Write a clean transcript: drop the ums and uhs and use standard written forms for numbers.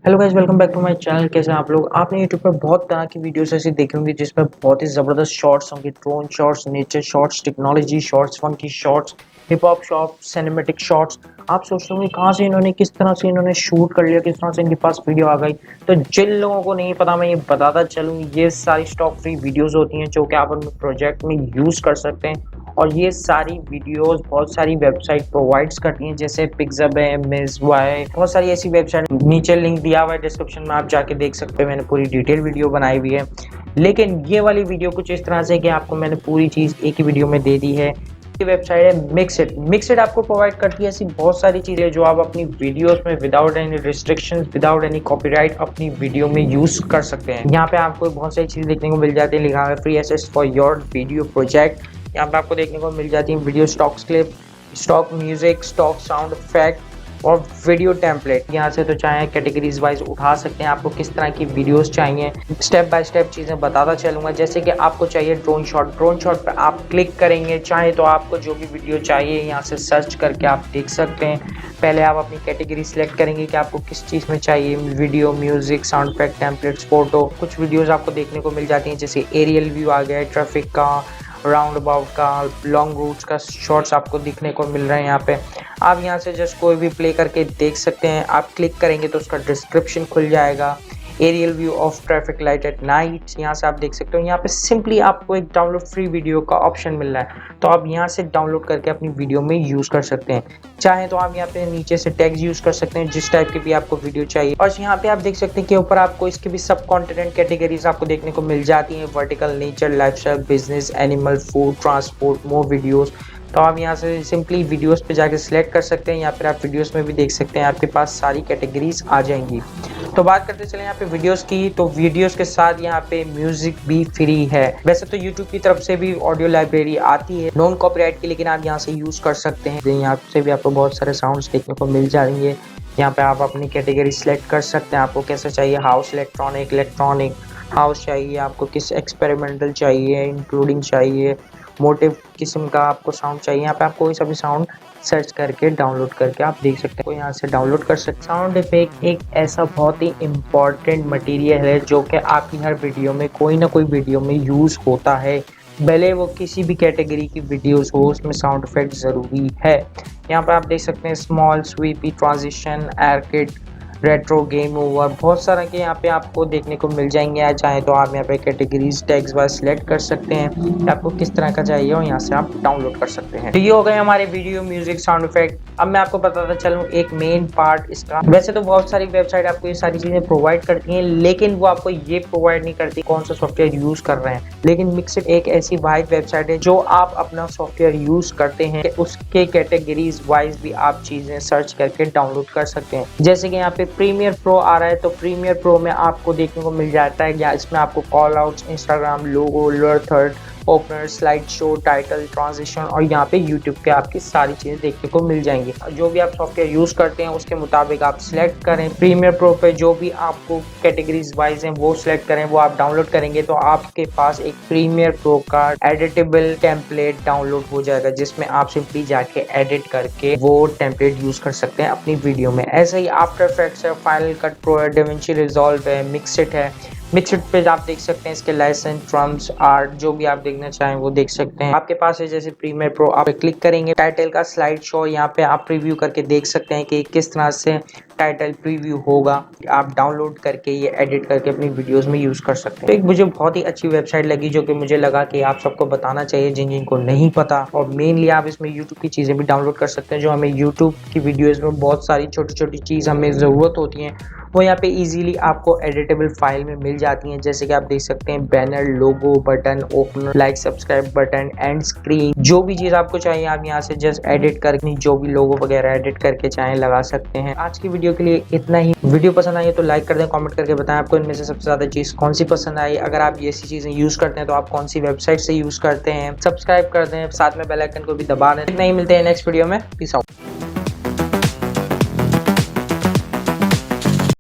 Hello guys, welcome back to my channel. कैसे हैं आप लोग। आपने यूट्यूब पर बहुत तरह की वीडियोस ऐसी देखी होंगी जिसमें बहुत ही ज़बरदस्त शॉट्स होंगे, drone shots, nature shots, technology shots, funky shots, hip hop shots, cinematic shots. आप सोचते होंगे कहाँ से इन्होंने, किस तरह से इन्होंने शूट कर लिया, किस तरह से इनके पास वीडियो आ गई। तो जिन लोगों को नहीं पता, मैं ये बताता चलूँ, ये सारी स्टॉक फ्री वीडियोज़ होती हैं जो कि आप अपने प्रोजेक्ट में यूज़ कर सकते हैं। और ये सारी वीडियोस बहुत सारी वेबसाइट प्रोवाइड्स करती हैं, जैसे पिक्सब है, मिसवाई, बहुत सारी ऐसी वेबसाइट। नीचे लिंक दिया हुआ है डिस्क्रिप्शन में, आप जाके देख सकते हैं। मैंने पूरी डिटेल वीडियो बनाई हुई है। लेकिन ये वाली वीडियो कुछ इस तरह से कि आपको मैंने पूरी चीज़ एक ही वीडियो में दे दी है। ये वेबसाइट है मिक्सिट आपको प्रोवाइड करती है ऐसी बहुत सारी चीज़ें जो आप अपनी वीडियोस में without any restrictions, without any copyright अपनी वीडियो में यूज़ कर सकते हैं। यहाँ पे आपको बहुत सारी चीज़ें देखने को मिल जाती है। लिखा है free access for your video project. यहाँ पे आपको देखने को मिल जाती है video stocks clip, stock music, stock sound effect और वीडियो टेम्पलेट। यहाँ से तो चाहे कैटेगरीज वाइज उठा सकते हैं, आपको किस तरह की वीडियोस चाहिए। स्टेप बाय स्टेप चीज़ें बताता चलूँगा। जैसे कि आपको चाहिए ड्रोन शॉट पर आप क्लिक करेंगे, चाहे तो आपको जो भी वीडियो चाहिए यहाँ से सर्च करके आप देख सकते हैं। पहले आप अपनी कैटेगरी सिलेक्ट करेंगे कि आपको किस चीज़ में चाहिए, video, music, sound effect, templates, photo. कुछ वीडियोज़ आपको देखने को मिल जाती हैं जैसे एरियल व्यू आ गया, ट्रैफिक का, राउंड अबाउट का, लॉन्ग रूट्स का शॉट्स आपको दिखने को मिल रहे हैं। यहाँ पे आप यहाँ से जस्ट कोई भी प्ले करके देख सकते हैं। आप क्लिक करेंगे तो उसका डिस्क्रिप्शन खुल जाएगा। Aerial view of traffic light at night, यहाँ से आप देख सकते हो। यहाँ पे सिंपली आपको एक डाउनलोड फ्री वीडियो का ऑप्शन मिल रहा है, तो आप यहाँ से डाउनलोड करके अपनी वीडियो में यूज़ कर सकते हैं। चाहे तो आप यहाँ पे नीचे से टैग्स यूज़ कर सकते हैं जिस टाइप की भी आपको वीडियो चाहिए। और यहाँ पे आप देख सकते हैं कि ऊपर आपको इसके भी सब कॉन्टेंट कैटेगरीज आपको देखने को मिल जाती हैं। Vertical, nature, lifestyle, business, animal, food, transport, more videos. तो आप यहाँ से सिंपली वीडियोस पे जाके सिलेक्ट कर सकते हैं, या फिर आप वीडियोस में भी देख सकते हैं, आपके पास सारी कैटेगरीज आ जाएंगी। तो बात करते चले यहाँ पे वीडियोस की, तो वीडियोस के साथ यहाँ पे म्यूजिक भी फ्री है। वैसे तो यूट्यूब की तरफ से भी ऑडियो लाइब्रेरी आती है नॉन कॉपीराइट की, लेकिन आप यहाँ से यूज कर सकते हैं। यहाँ से भी आपको बहुत सारे साउंड्स देखने को मिल जाएंगे। यहाँ पे आप अपनी कैटेगरी सिलेक्ट कर सकते हैं, आपको कैसे चाहिए, हाउस इलेक्ट्रॉनिक हाउस चाहिए, आपको किस एक्सपेरिमेंटल चाहिए, इंक्लूडिंग चाहिए, मोटिव किस्म का आपको साउंड चाहिए। यहाँ पे आप कोई सा भी साउंड सर्च करके डाउनलोड करके आप देख सकते हैं, यहाँ से डाउनलोड कर सकते हैं। साउंड इफेक्ट एक ऐसा बहुत ही इम्पॉर्टेंट मटेरियल है जो कि आपकी हर वीडियो में, कोई ना कोई वीडियो में यूज़ होता है। भले वो किसी भी कैटेगरी की वीडियोस हो, उसमें साउंड इफेक्ट ज़रूरी है। यहाँ पर आप देख सकते हैं small, sweepy, transition, air kit, retro, game over, बहुत सारा के यहाँ पे आपको देखने को मिल जाएंगे। या चाहे तो आप यहाँ पे कैटेगरीज टैग्स वाइज सिलेक्ट कर सकते हैं कि आपको किस तरह का चाहिए और यहाँ से आप डाउनलोड कर सकते हैं। तो ये हो गए हमारे वीडियो, म्यूजिक, साउंड इफेक्ट। अब मैं आपको बताता चलूँ एक मेन पार्ट इसका। वैसे तो बहुत सारी वेबसाइट आपको ये सारी चीज़ें प्रोवाइड करती हैं, लेकिन वो आपको ये प्रोवाइड नहीं करती कौन सा सॉफ्टवेयर यूज कर रहे हैं। लेकिन मिक्सिट एक ऐसी वाइड वेबसाइट है जो आप अपना सॉफ्टवेयर यूज करते हैं, उसके कैटेगरीज वाइज भी आप चीज़ें सर्च करके डाउनलोड कर सकते हैं। जैसे कि यहाँ पे प्रीमियर प्रो आ रहा है, तो प्रीमियर प्रो में आपको देखने को मिल जाता है, या इसमें आपको कॉल आउट्स, इंस्टाग्राम, लोगो, लर third, opener, slide show, title, transition और यहाँ पे यूट्यूब के आपकी सारी चीज़ें देखने को मिल जाएंगी। जो भी आप सॉफ्टवेयर यूज़ करते हैं उसके मुताबिक आप सिलेक्ट करें। प्रीमियर प्रो पे जो भी आपको कैटेगरीज वाइज हैं वो सिलेक्ट करें, वो आप डाउनलोड करेंगे तो आपके पास एक प्रीमियर प्रो का एडिटेबल टेम्पलेट डाउनलोड हो जाएगा, जिसमें आप सिंपली जाके एडिट करके वो टेम्पलेट यूज़ कर सकते हैं अपनी वीडियो में। ऐसे ही आफ्टर इफेक्ट्स है, फाइनल कट प्रो है, डाविंची रिजॉल्व है, मिक्सिट है। मिक्सिट पे आप देख सकते हैं इसके लाइसेंस, ट्रम्स, आर्ट, जो भी आप देखना चाहें वो देख सकते हैं। आपके पास है जैसे प्रीमियर प्रो, आप क्लिक करेंगे, टाइटल का स्लाइड शो, यहाँ पे आप प्रीव्यू करके देख सकते हैं कि किस तरह से टाइटल प्रीव्यू होगा। आप डाउनलोड करके ये एडिट करके अपनी वीडियोस में यूज कर सकते हैं। तो एक मुझे बहुत ही अच्छी वेबसाइट लगी जो कि मुझे लगा कि आप सबको बताना चाहिए जिनको नहीं पता। और मेनली आप इसमें यूट्यूब की चीज़ें भी डाउनलोड कर सकते हैं, जो हमें यूट्यूब की वीडियोज़ में बहुत सारी छोटी छोटी चीज़ हमें ज़रूरत होती हैं, वो यहाँ पे इजीली आपको एडिटेबल फाइल में मिल जाती हैं। जैसे कि आप देख सकते हैं banner, logo, button, opener, like, subscribe button, and screen, जो भी चीज़ आपको चाहिए आप यहाँ से जस्ट एडिट करके जो भी लोगो वगैरह एडिट करके चाहे लगा सकते हैं। आज की वीडियो के लिए इतना ही। वीडियो पसंद आई है तो लाइक कर दें, कमेंट करके बताएं आपको इनमें से सबसे ज़्यादा चीज़ कौन सी पसंद आई। अगर आप ये ऐसी चीज़ें यूज़ करते हैं तो आप कौन सी वेबसाइट से यूज़ करते हैं। सब्सक्राइब कर दें, साथ में बेल आइकन को भी दबा दें। नहीं मिलते हैं नेक्स्ट वीडियो में। Peace out.